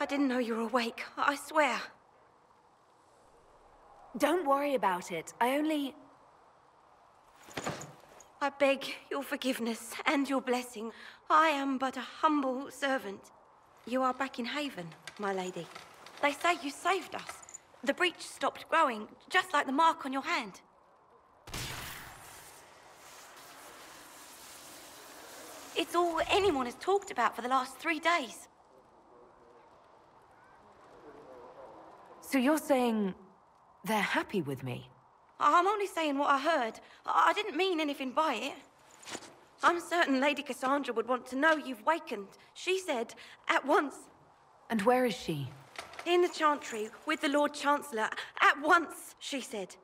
didn't know you were awake, I swear. Don't worry about it. I beg your forgiveness and your blessing. I am but a humble servant. You are back in Haven, my lady. They say you saved us. The breach stopped growing, just like the mark on your hand. It's all anyone has talked about for the last 3 days. So you're saying they're happy with me? I'm only saying what I heard. I didn't mean anything by it. I'm certain Lady Cassandra would want to know you've wakened. She said, at once. And where is she? In the Chantry, with the Lord Chancellor. At once, she said.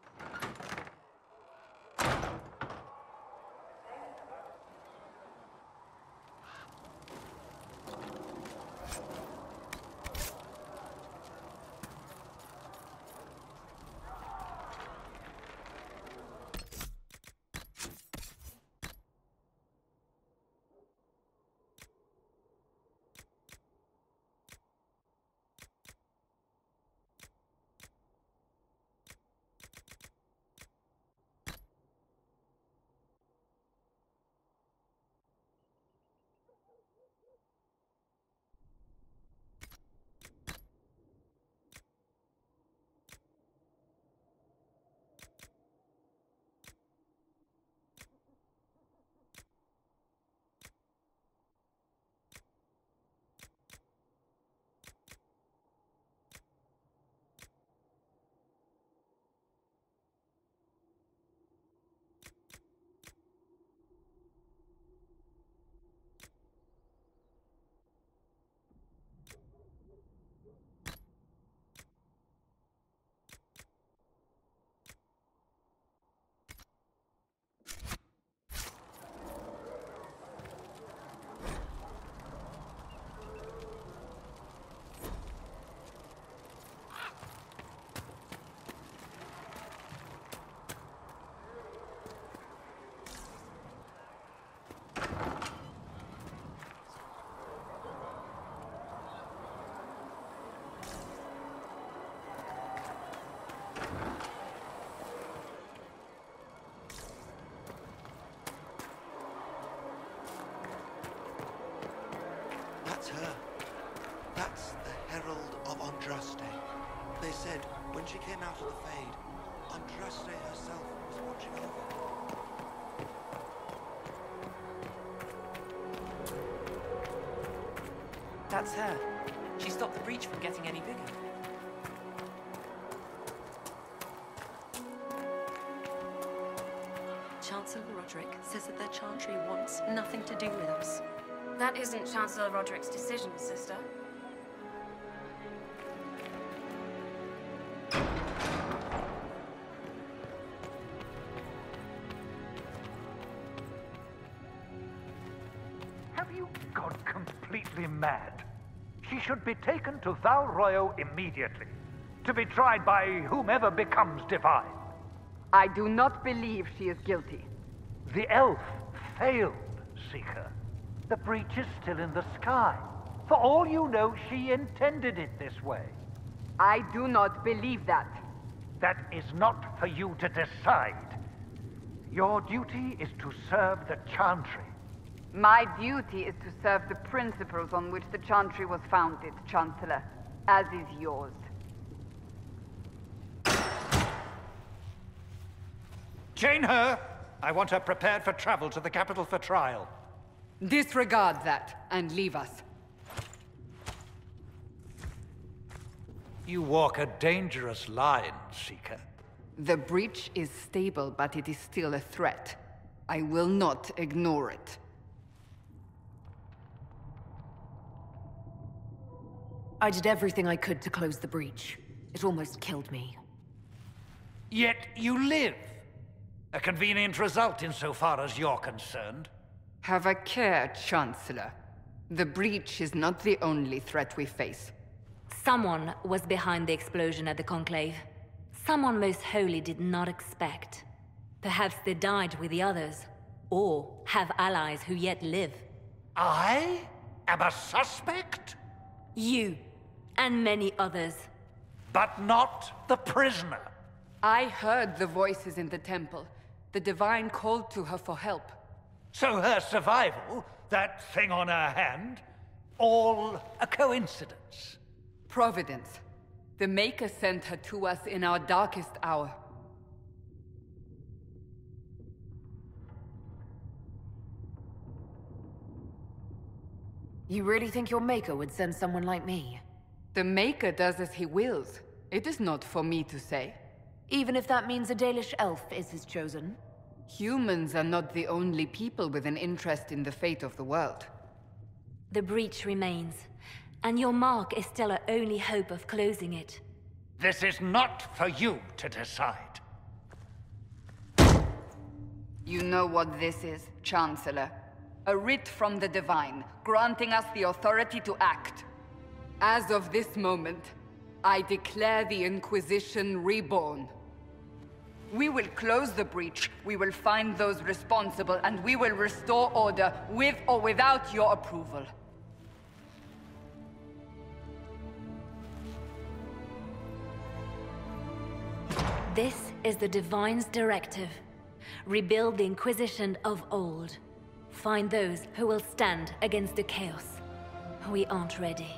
That's her. That's the Herald of Andraste. They said when she came out of the Fade, Andraste herself was watching over. That's her. She stopped the breach from getting any bigger. Chancellor Roderick says that their Chantry wants nothing to do with us. That isn't Chancellor Roderick's decision, sister. Have you gone completely mad? She should be taken to Val Royo immediately, to be tried by whomever becomes divine. I do not believe she is guilty. The elf failed, Seeker. The breach is still in the sky. For all you know, she intended it this way. I do not believe that. That is not for you to decide. Your duty is to serve the Chantry. My duty is to serve the principles on which the Chantry was founded, Chancellor, as is yours. Chain her! I want her prepared for travel to the capital for trial. Disregard that, and leave us. You walk a dangerous line, Seeker. The breach is stable, but it is still a threat. I will not ignore it. I did everything I could to close the breach. It almost killed me. Yet you live. A convenient result insofar as you're concerned. Have a care, Chancellor. The breach is not the only threat we face. Someone was behind the explosion at the Conclave. Someone most holy did not expect. Perhaps they died with the others, or have allies who yet live. I am a suspect? You. and many others. But not the prisoner. I heard the voices in the temple. The Divine called to her for help. So her survival, that thing on her hand, all a coincidence. Providence. The Maker sent her to us in our darkest hour. You really think your Maker would send someone like me? The Maker does as he wills. It is not for me to say. Even if that means a Dalish elf is his chosen? Humans are not the only people with an interest in the fate of the world. The breach remains, and your mark is still our only hope of closing it. This is not for you to decide. You know what this is, Chancellor. A writ from the Divine, granting us the authority to act. As of this moment, I declare the Inquisition reborn. We will close the breach, we will find those responsible, and we will restore order with or without your approval. This is the Divine's directive. Rebuild the Inquisition of old. Find those who will stand against the chaos. We aren't ready.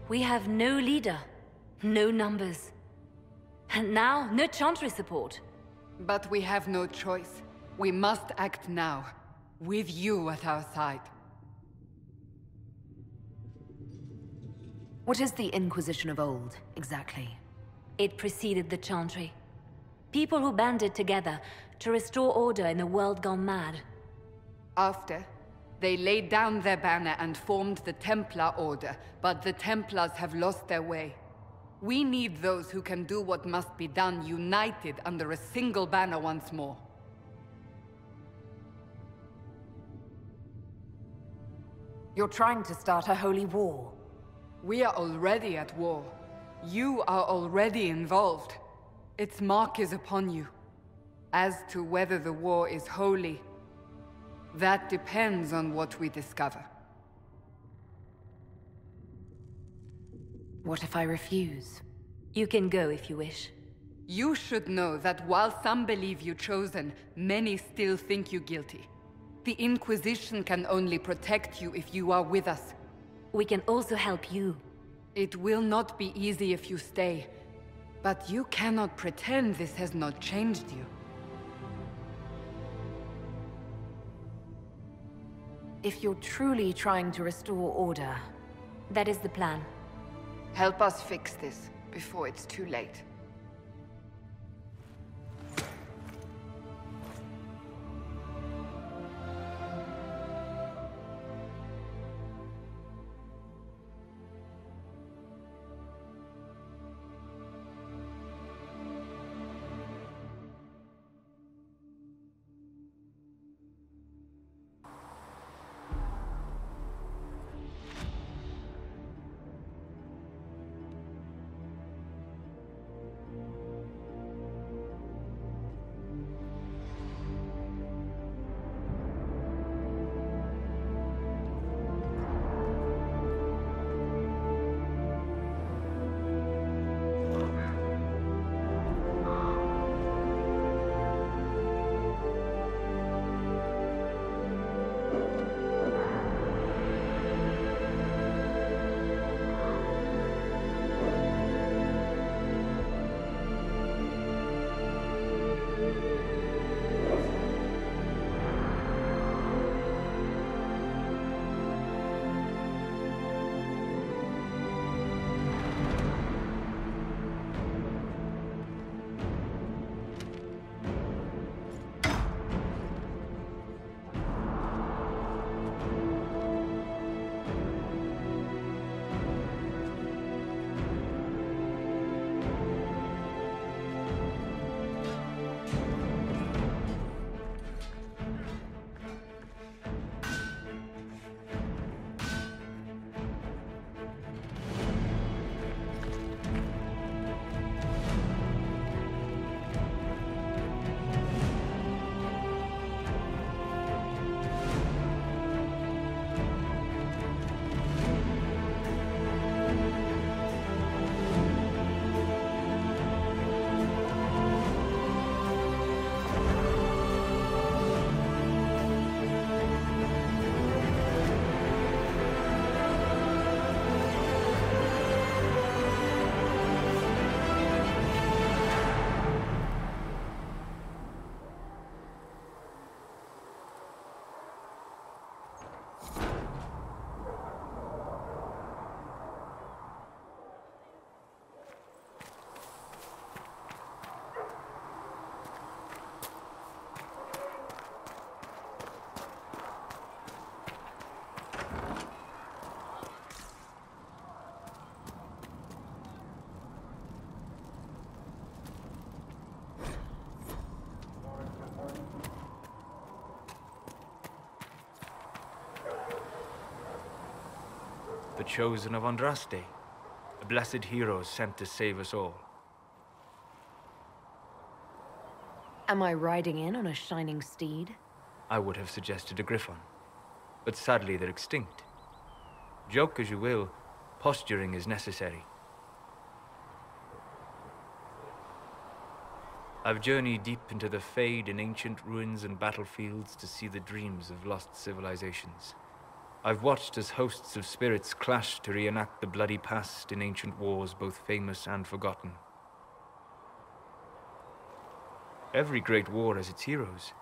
We have no leader, no numbers. And now, no Chantry support. But we have no choice. We must act now, with you at our side. What is the Inquisition of old, exactly? It preceded the Chantry. People who banded together to restore order in a world gone mad. After, they laid down their banner and formed the Templar Order, but the Templars have lost their way. We need those who can do what must be done, united under a single banner once more. You're trying to start a holy war. We are already at war. You are already involved. Its mark is upon you. As to whether the war is holy, that depends on what we discover. What if I refuse? You can go if you wish. You should know that while some believe you chosen, many still think you guilty. The Inquisition can only protect you if you are with us. We can also help you. It will not be easy if you stay, but you cannot pretend this has not changed you. If you're truly trying to restore order... That is the plan. Help us fix this before it's too late. the chosen of Andraste, a blessed hero sent to save us all. Am I riding in on a shining steed? I would have suggested a griffon, but sadly they're extinct. Joke as you will, posturing is necessary. I've journeyed deep into the Fade in ancient ruins and battlefields to see the dreams of lost civilizations. I've watched as hosts of spirits clash to reenact the bloody past in ancient wars both famous and forgotten. Every great war has its heroes.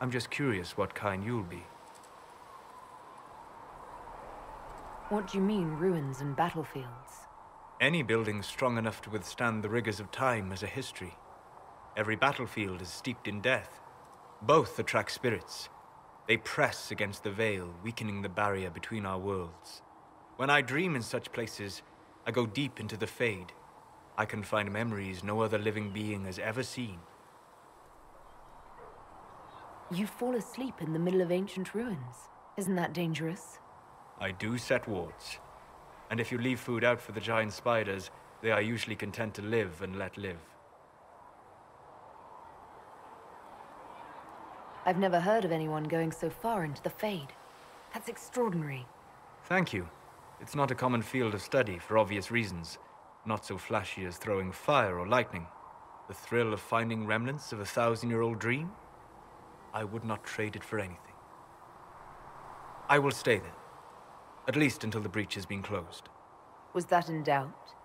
I'm just curious what kind you'll be. What do you mean, ruins and battlefields? Any building strong enough to withstand the rigors of time has a history. Every battlefield is steeped in death. Both attract spirits. They press against the veil, weakening the barrier between our worlds. When I dream in such places, I go deep into the Fade. I can find memories no other living being has ever seen. You fall asleep in the middle of ancient ruins. Isn't that dangerous? I do set wards. And if you leave food out for the giant spiders, they are usually content to live and let live. I've never heard of anyone going so far into the Fade. That's extraordinary. Thank you. It's not a common field of study for obvious reasons. Not so flashy as throwing fire or lightning. The thrill of finding remnants of a 1,000-year-old dream? I would not trade it for anything. I will stay then. At least until the breach has been closed. Was that in doubt?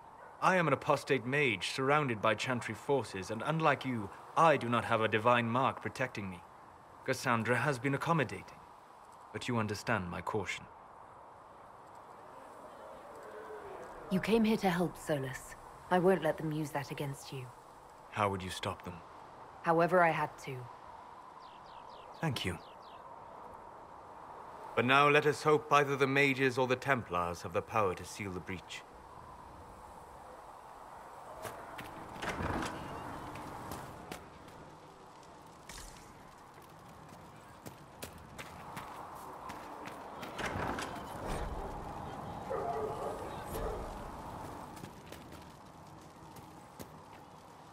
I am an apostate mage surrounded by Chantry forces, and unlike you, I do not have a divine mark protecting me. Cassandra has been accommodating, but you understand my caution. You came here to help, Solus. I won't let them use that against you. How would you stop them? However I had to. Thank you. But now let us hope either the mages or the Templars have the power to seal the breach.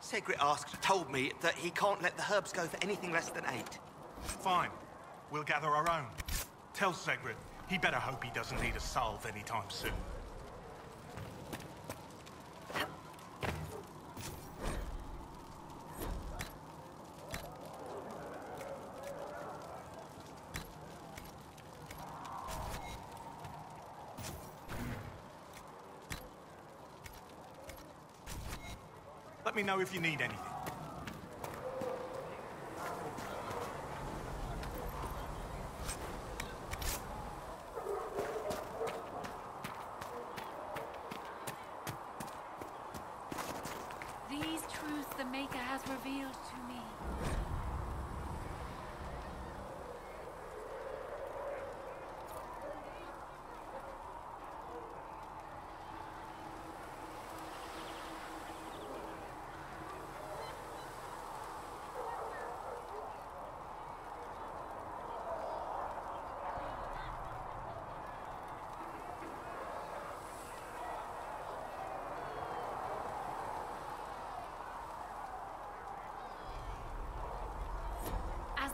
Segrit told me that he can't let the herbs go for anything less than 8. Fine. We'll gather our own. Tell Segrit he better hope he doesn't need a salve anytime soon. Let me know if you need anything. These truths the Maker has revealed to me.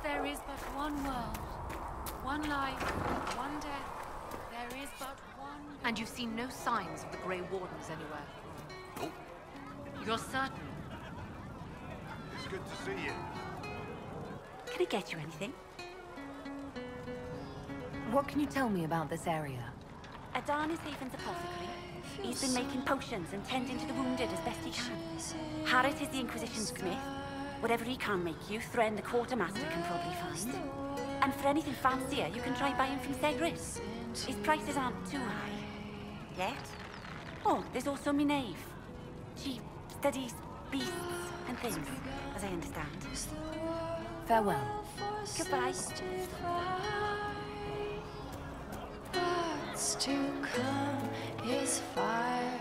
There is but one world, one life, one death. There is but one... And you've seen no signs of the Grey Wardens anywhere? Nope. You're certain? It's good to see you. Can I get you anything? What can you tell me about this area? Adan is Haven's apothecary. He's been making potions and tending to the wounded as best he can. Harris is the Inquisition smith. Whatever he can make you, Thren the quartermaster can probably find. And for anything fancier, you can try buying from Segrit. His prices aren't too high. Yet. Oh, there's also Minave. She studies beasts and things, as I understand. Farewell. Goodbye. What's to come is fire.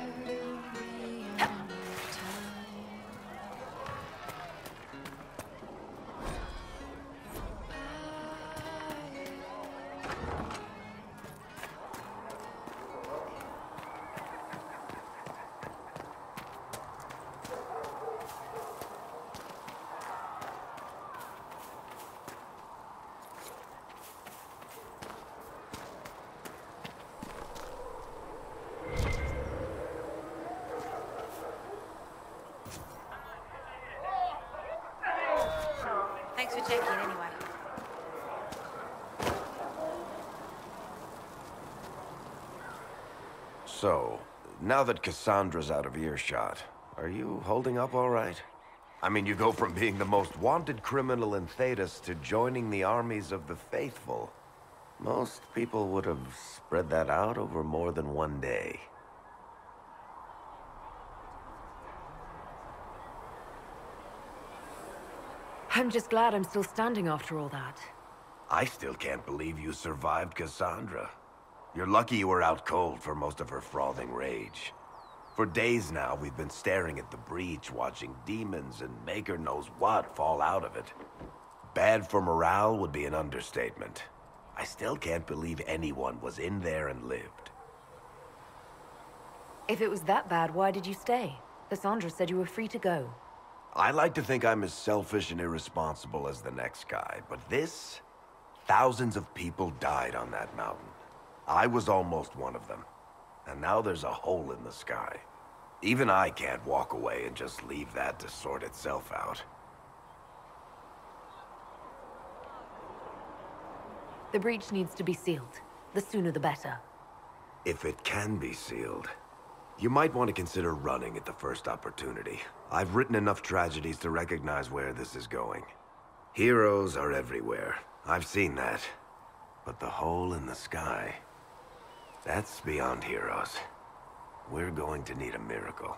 Thanks for checking anyway. So, now that Cassandra's out of earshot, are you holding up all right? I mean, you go from being the most wanted criminal in Thedas to joining the armies of the faithful. Most people would have spread that out over more than one day. I'm just glad I'm still standing after all that. I still can't believe you survived Cassandra. You're lucky you were out cold for most of her frothing rage. For days now, we've been staring at the breach, watching demons and maker knows what fall out of it. Bad for morale would be an understatement. I still can't believe anyone was in there and lived. If it was that bad, why did you stay? Cassandra said you were free to go. I like to think I'm as selfish and irresponsible as the next guy, but this... Thousands of people died on that mountain. I was almost one of them. And now there's a hole in the sky. Even I can't walk away and just leave that to sort itself out. The breach needs to be sealed. The sooner the better. If it can be sealed, you might want to consider running at the first opportunity. I've written enough tragedies to recognize where this is going. Heroes are everywhere. I've seen that. But the hole in the sky... that's beyond heroes. We're going to need a miracle.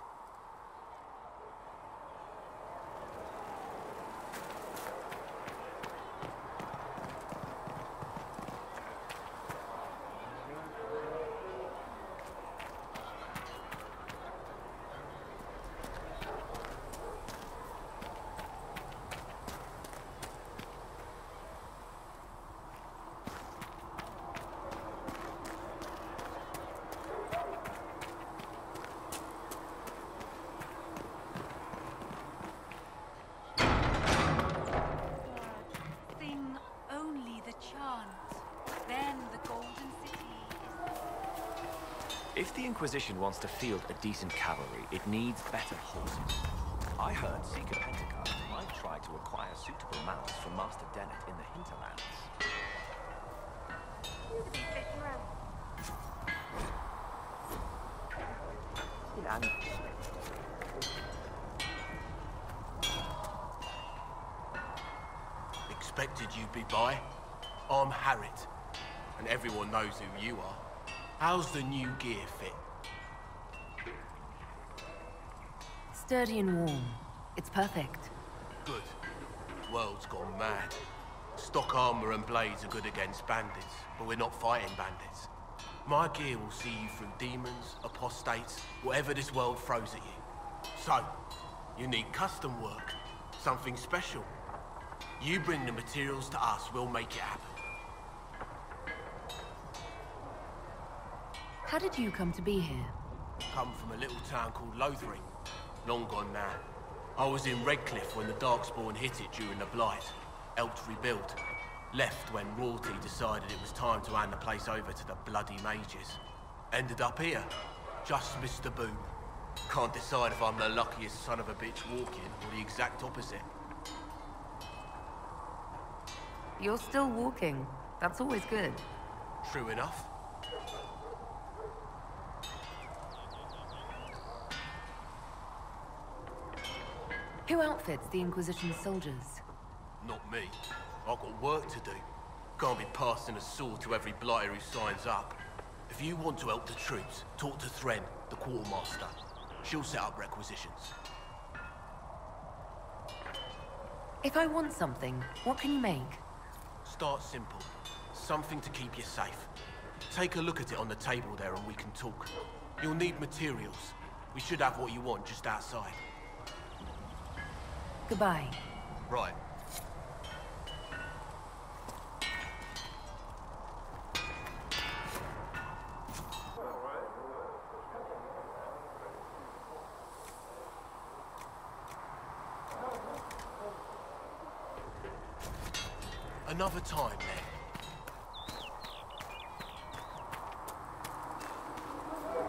If the Inquisition wants to field a decent cavalry, it needs better horses. I heard Seeker Pentecost might try to acquire suitable mounts from Master Dennett in the hinterlands. Expected you'd be by. I'm Harriet, and everyone knows who you are. How's the new gear fit? Sturdy and warm. It's perfect. Good. The world's gone mad. Stock armor and blades are good against bandits, but we're not fighting bandits. My gear will see you through demons, apostates, whatever this world throws at you. So, you need custom work. Something special. You bring the materials to us, we'll make it happen. How did you come to be here? Come from a little town called Lothering. Long gone now. I was in Redcliffe when the Darkspawn hit it during the Blight. Helped rebuild. Left when royalty decided it was time to hand the place over to the bloody mages. Ended up here. Just missed the boom. Can't decide if I'm the luckiest son of a bitch walking or the exact opposite. You're still walking. That's always good. True enough. Who outfits the Inquisition soldiers? Not me. I've got work to do. Can't be passing a sword to every blighter who signs up. If you want to help the troops, talk to Thren, the quartermaster. She'll set up requisitions. If I want something, what can you make? Start simple. Something to keep you safe. Take a look at it on the table there and we can talk. You'll need materials. We should have what you want just outside. Goodbye. Right. Another time, then.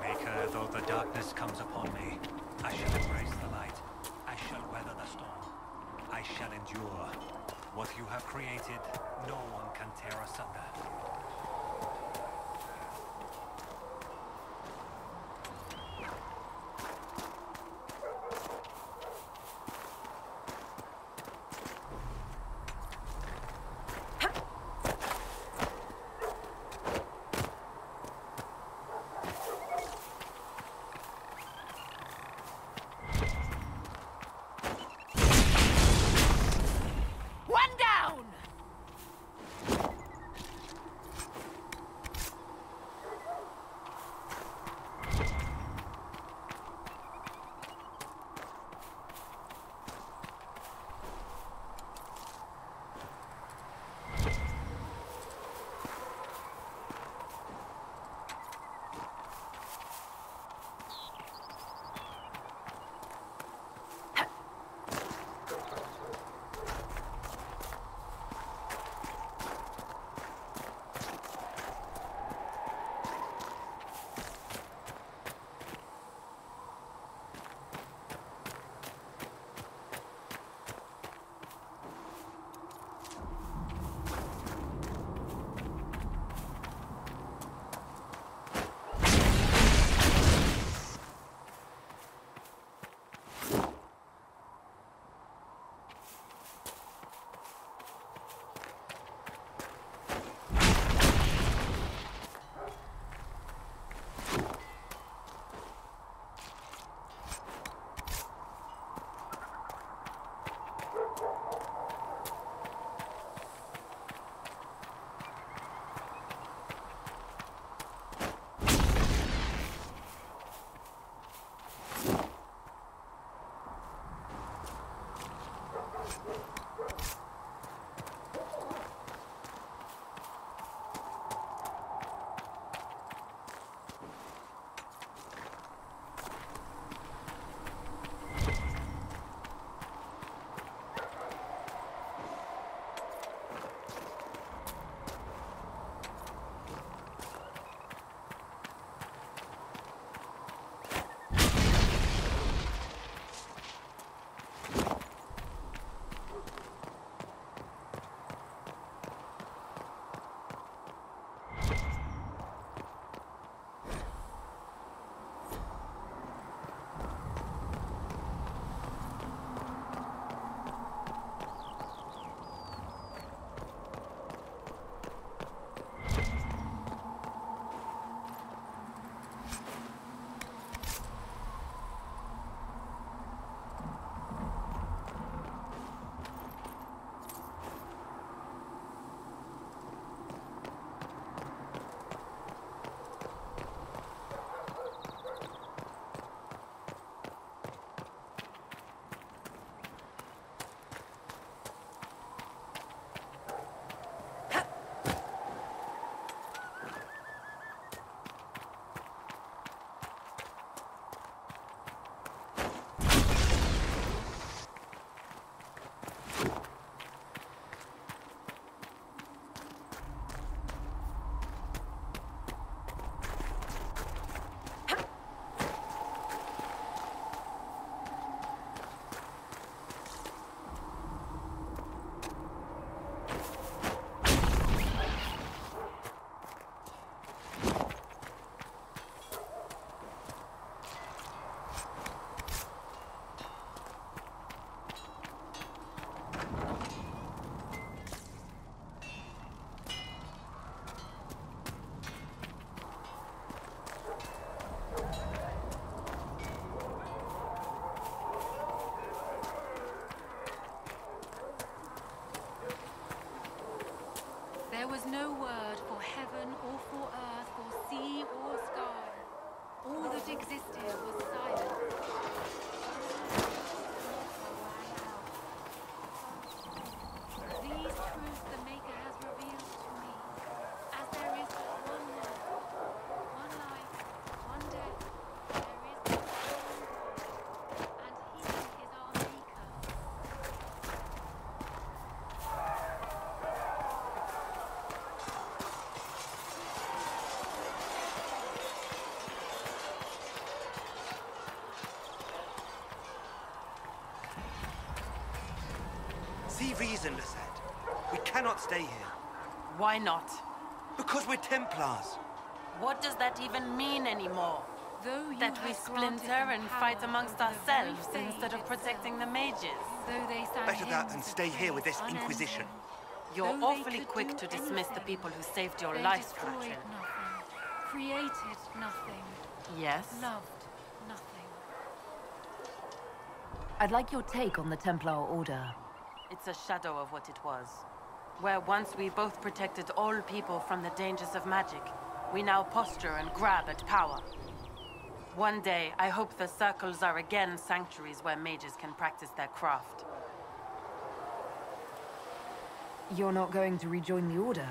Maker, though the darkness comes upon me, I shall embrace the light. I shall weather the storm. I shall endure. What you have created, no one can tear asunder. There was no word for heaven or for earth, for sea or sky. All that existed was silence. These truths the Maker has revealed to me, as there is but one life, one death, there is but one God, and He is our Maker. See reason, Lisette. We cannot stay here. Why not? Because we're Templars. What does that even mean anymore? Though you That we have granted splinter them and power fight amongst over the very ourselves faith instead of itself. protecting the mages? Though they sang Better that than hymns of stay here with praise this unending. Inquisition. You're Though they awfully could quick do to dismiss the anything, people who saved your they life, destroyed Katrin. nothing, created nothing, Yes? loved nothing. I'd like your take on the Templar Order. It's a shadow of what it was. Where once we both protected all people from the dangers of magic, we now posture and grab at power. One day, I hope the circles are again sanctuaries where mages can practice their craft. You're not going to rejoin the Order?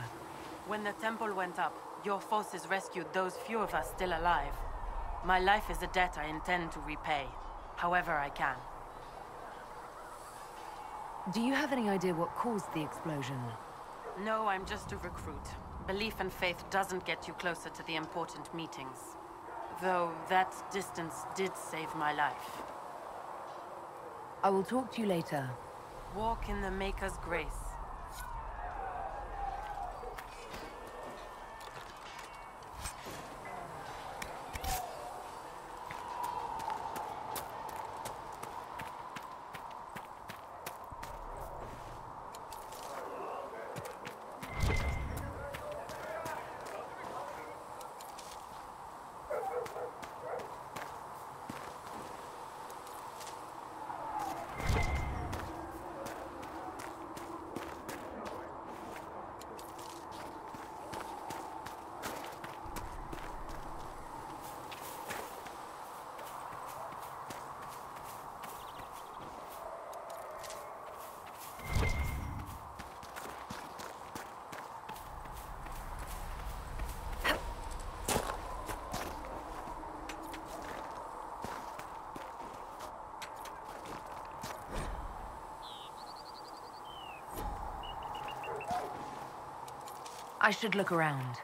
When the temple went up, your forces rescued those few of us still alive. My life is a debt I intend to repay, however I can. Do you have any idea what caused the explosion? No, I'm just a recruit. Belief and faith doesn't get you closer to the important meetings. Though that distance did save my life. I will talk to you later. Walk in the Maker's grace. I should look around.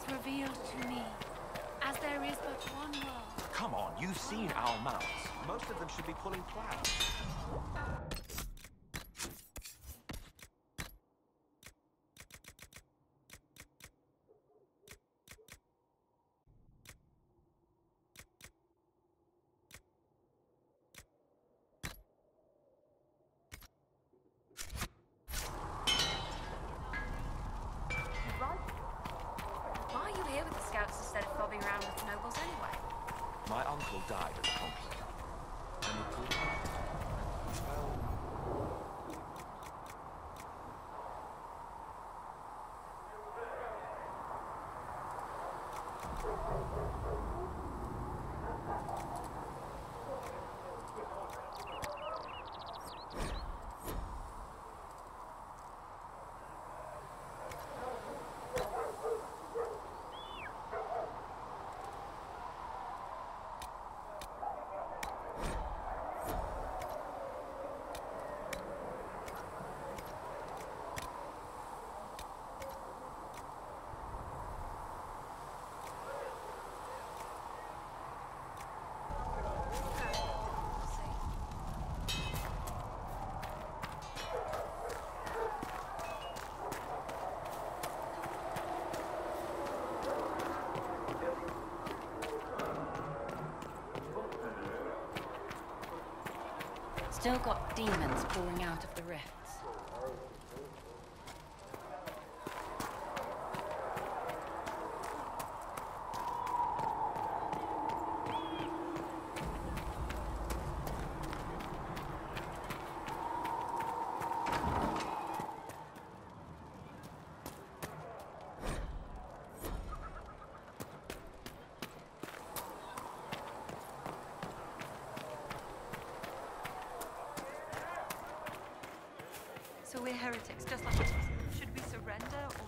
Revealed to me, as there is but one world. Come on, you've seen our mounts. Most of them should be pulling plows. Still got demons pouring out of the rifts. So we're heretics, just like us. Should we surrender or...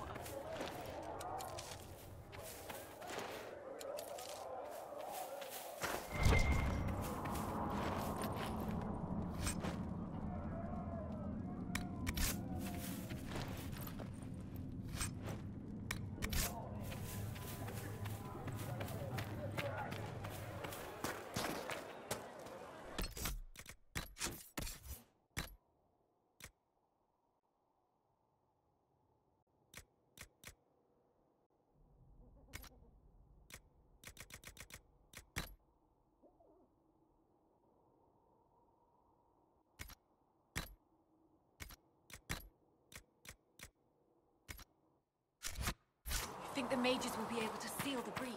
Think the mages will be able to seal the breach?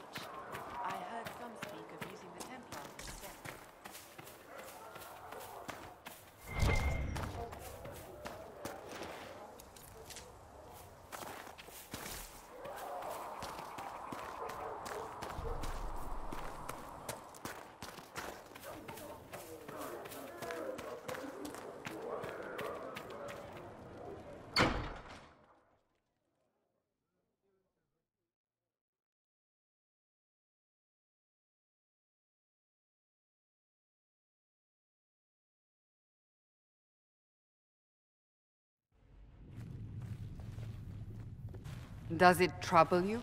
I heard some speak of using the Templars instead. Does it trouble you?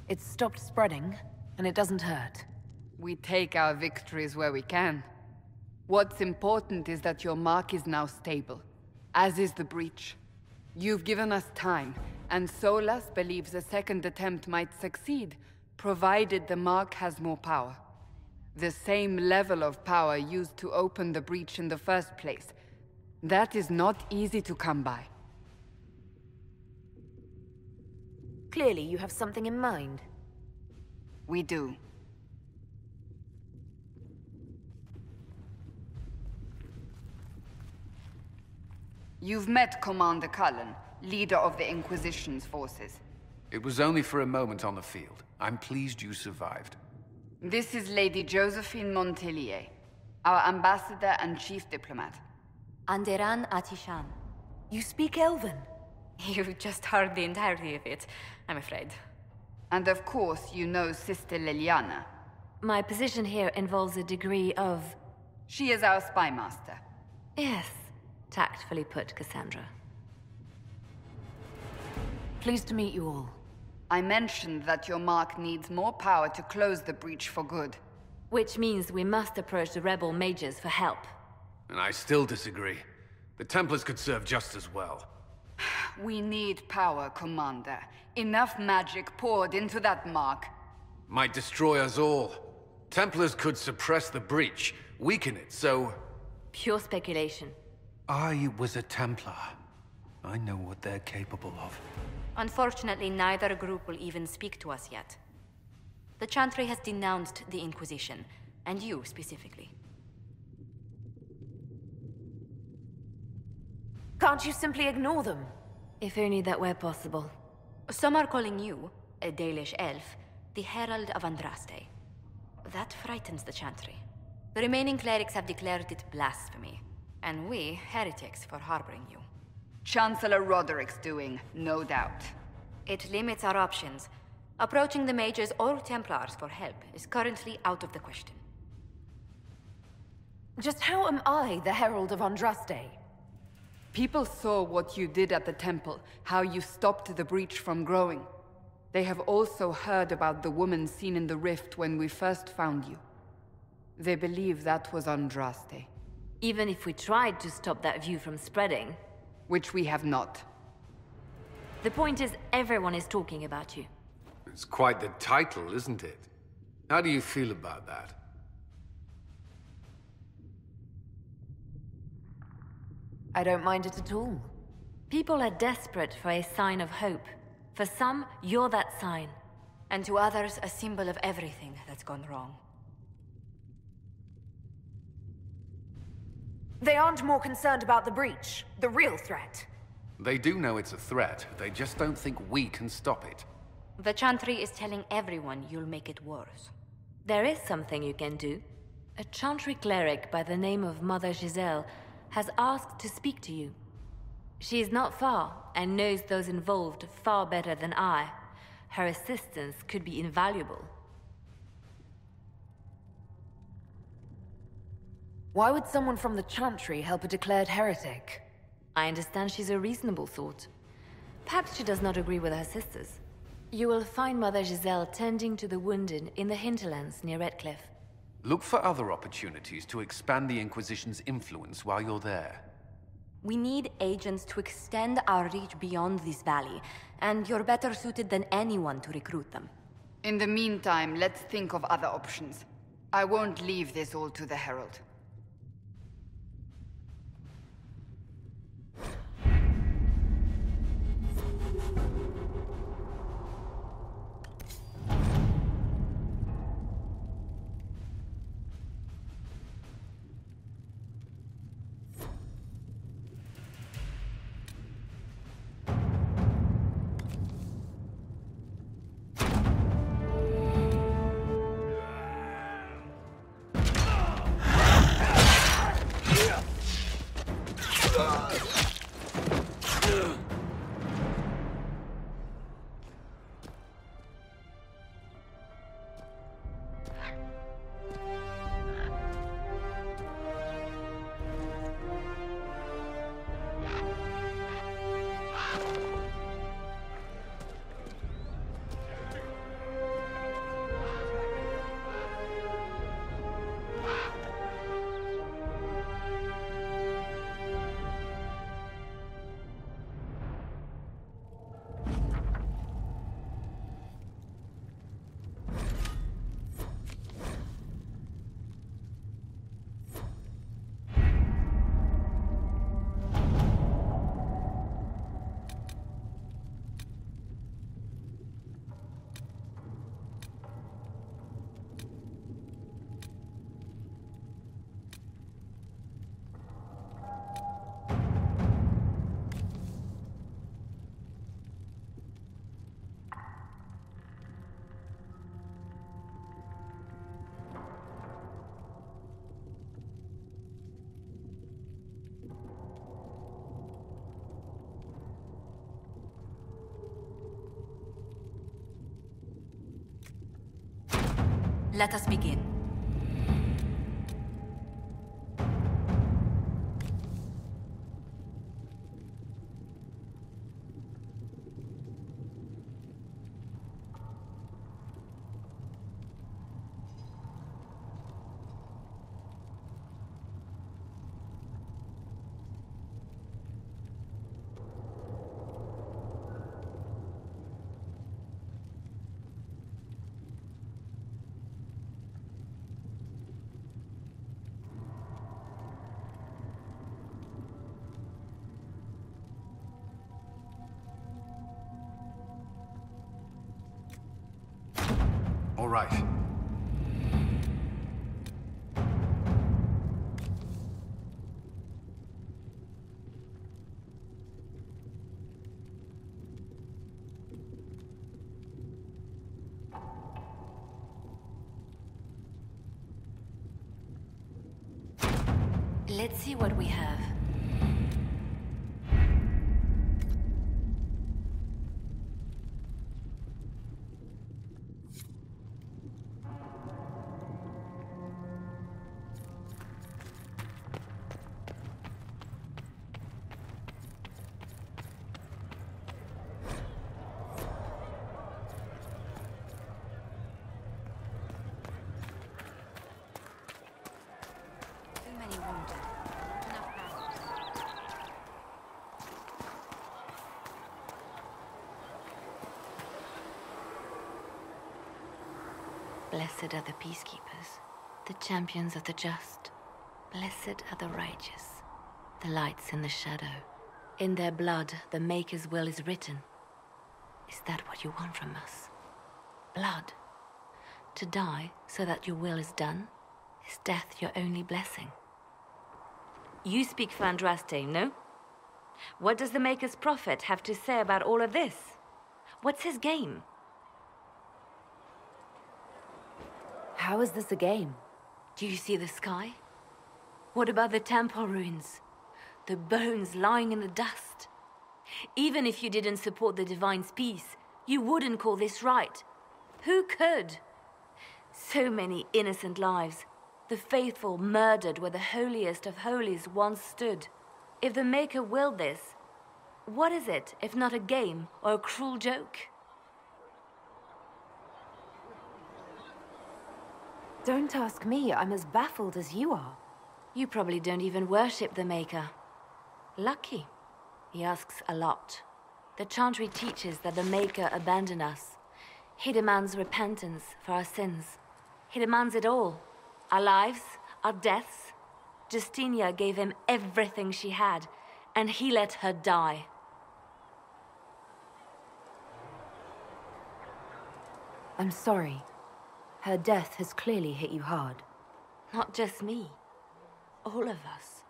It's stopped spreading, and it doesn't hurt. We take our victories where we can. What's important is that your mark is now stable, as is the breach. You've given us time, and Solas believes a second attempt might succeed, provided the mark has more power. The same level of power used to open the breach in the first place. That is not easy to come by. Clearly, you have something in mind. We do. You've met Commander Cullen, leader of the Inquisition's forces. It was only for a moment on the field. I'm pleased you survived. This is Lady Josephine Montelier, our ambassador and chief diplomat. Anderan Atishan. You speak Elven? You've just heard the entirety of it, I'm afraid. And of course, you know Sister Liliana. My position here involves a degree of... She is our spy master. Yes, tactfully put, Cassandra. Pleased to meet you all. I mentioned that your mark needs more power to close the breach for good. Which means we must approach the rebel mages for help. And I still disagree. The Templars could serve just as well. We need power, Commander. Enough magic poured into that mark. Might destroy us all. Templars could suppress the breach, weaken it, so... Pure speculation. I was a Templar. I know what they're capable of. Unfortunately, neither group will even speak to us yet. The Chantry has denounced the Inquisition, and you specifically. Can't you simply ignore them? If only that were possible. Some are calling you, a Dalish elf, the Herald of Andraste. That frightens the Chantry. The remaining clerics have declared it blasphemy, and we, heretics, for harboring you. Chancellor Roderick's doing, no doubt. It limits our options. Approaching the mages or Templars for help is currently out of the question. Just how am I the Herald of Andraste? People saw what you did at the temple, how you stopped the breach from growing. They have also heard about the woman seen in the rift when we first found you. They believe that was Andraste. Even if we tried to stop that view from spreading... Which we have not. The point is, everyone is talking about you. It's quite the title, isn't it? How do you feel about that? I don't mind it at all. People are desperate for a sign of hope. For some, you're that sign. And to others, a symbol of everything that's gone wrong. They aren't more concerned about the breach, the real threat. They do know it's a threat, they just don't think we can stop it. The Chantry is telling everyone you'll make it worse. There is something you can do. A Chantry cleric by the name of Mother Giselle has asked to speak to you. She is not far, and knows those involved far better than I. Her assistance could be invaluable. Why would someone from the Chantry help a declared heretic? I understand she's a reasonable sort. Perhaps she does not agree with her sisters. You will find Mother Giselle tending to the wounded in the hinterlands near Redcliffe. Look for other opportunities to expand the Inquisition's influence while you're there. We need agents to extend our reach beyond this valley, and you're better suited than anyone to recruit them. In the meantime, let's think of other options. I won't leave this all to the Herald. Let us begin. All right. Let's see what we have. Blessed are the peacekeepers, the champions of the just. Blessed are the righteous, the lights in the shadow. In their blood, the Maker's will is written. Is that what you want from us? Blood? To die so that your will is done? Is death your only blessing? You speak for Andraste, no? What does the Maker's prophet have to say about all of this? What's his game? How is this a game? Do you see the sky? What about the temple ruins? The bones lying in the dust? Even if you didn't support the Divine's peace, you wouldn't call this right. Who could? So many innocent lives. The faithful murdered where the holiest of holies once stood. If the Maker willed this, what is it if not a game or a cruel joke? Don't ask me, I'm as baffled as you are. You probably don't even worship the Maker. Lucky. He asks a lot. The Chantry teaches that the Maker abandoned us. He demands repentance for our sins. He demands it all. Our lives, our deaths. Justinia gave him everything she had, and he let her die. I'm sorry. Her death has clearly hit you hard. Not just me. All of us.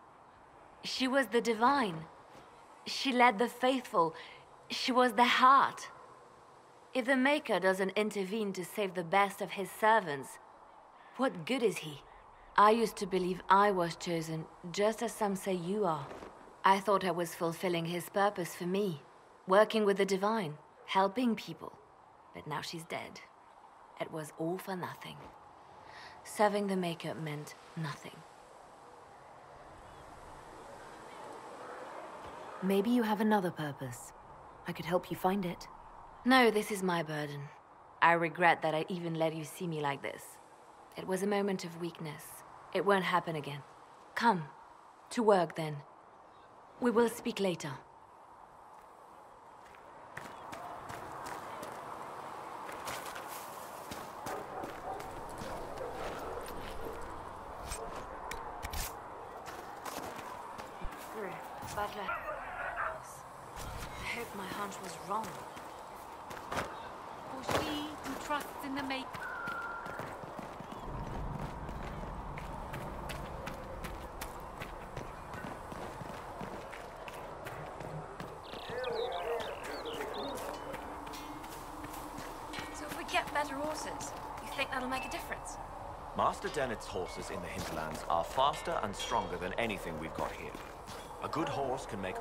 She was the Divine. She led the faithful. She was their heart. If the Maker doesn't intervene to save the best of his servants, what good is he? I used to believe I was chosen, just as some say you are. I thought I was fulfilling his purpose for me, working with the Divine, helping people. But now she's dead. It was all for nothing. Serving the Maker meant nothing. Maybe you have another purpose. I could help you find it. No, this is my burden. I regret that I even let you see me like this. It was a moment of weakness. It won't happen again. Come, to work then. We will speak later. Butler. I hope my hunch was wrong. For she who trusts in the Maker. So if we get better horses, you think that'll make a difference? Master Dennett's horses in the hinterlands are faster and stronger than anything we've got here. A good horse can make...